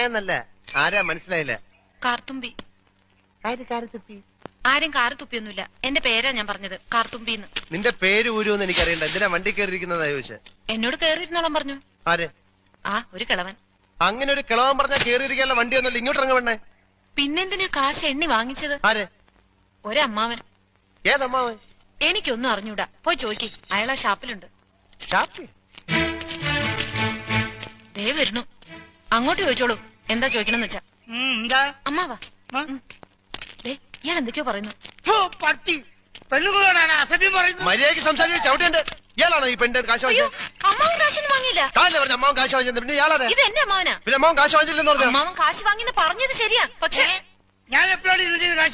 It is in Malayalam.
എന്നല്ല ആരാ മനസ്സിലായില്ല. കാർത്തുമ്പി. ആരും കാറ് തുപ്പിയൊന്നുമില്ല. എന്റെ പേരാ ഞാൻ പറഞ്ഞത്, കാർത്തുമ്പിന്ന്. നിന്റെ പേര് ഊരുവെന്ന് എനിക്കറിയണ്ട. എന്തിനാ വണ്ടി കയറിയിരിക്കുന്നതാ ചോദിച്ചേ? എന്നോട് കേറിയിരുന്നോളം പറഞ്ഞു. ആരെ? ഒരു കിളവൻ. അങ്ങനെ ഒരു കിളവൻ പറഞ്ഞാൽ കേറിയിരിക്കാനുള്ള വണ്ടിയൊന്നുമില്ല. ഇങ്ങോട്ട് ഇറങ്ങ വേണ്ടേ? പിന്നെന്തിനാ കാശ് എണ്ണി വാങ്ങിച്ചത്? ആരെ? ഒരമ്മാവൻ. ഏതമ്മാവൻ? എനിക്കൊന്നും അറിഞ്ഞൂടാ. പോയി ചോദിക്ക്, അയാളാ ഷാപ്പിലുണ്ട്. ദേ വരുന്നു. അങ്ങോട്ട് ചോദിച്ചോളൂ, എന്താ ചോദിക്കണമെന്ന് വെച്ചാ. അമ്മാവാ, ഇയാൾ എന്തൊക്കെയോ പറയുന്നു. മര്യാദയ്ക്ക് സംസാരിച്ച് ചവിട്ടേണ്ട. ഇയാളാണോ ഈ പെണ്ണിന്റെ കാശ് വാങ്ങിച്ചത്? അമ്മാവൻ കാശൊന്നും വാങ്ങിയില്ല. പറഞ്ഞു അമ്മാവൻ കാശ് വാങ്ങിച്ചത്. പിന്നെ ഇയാളാണ്. ഇത് എന്റെ അമ്മാവനാ. പിന്നെ അമ്മാവൻ കാശ് വാങ്ങിച്ചില്ലെന്ന് പറഞ്ഞു. അമ്മാവൻ കാശ് വാങ്ങിന്ന് പറഞ്ഞത് ശരിയാ, പക്ഷേ ഞാൻ എപ്പോഴാണ് ഇതിന്റെ കാശ്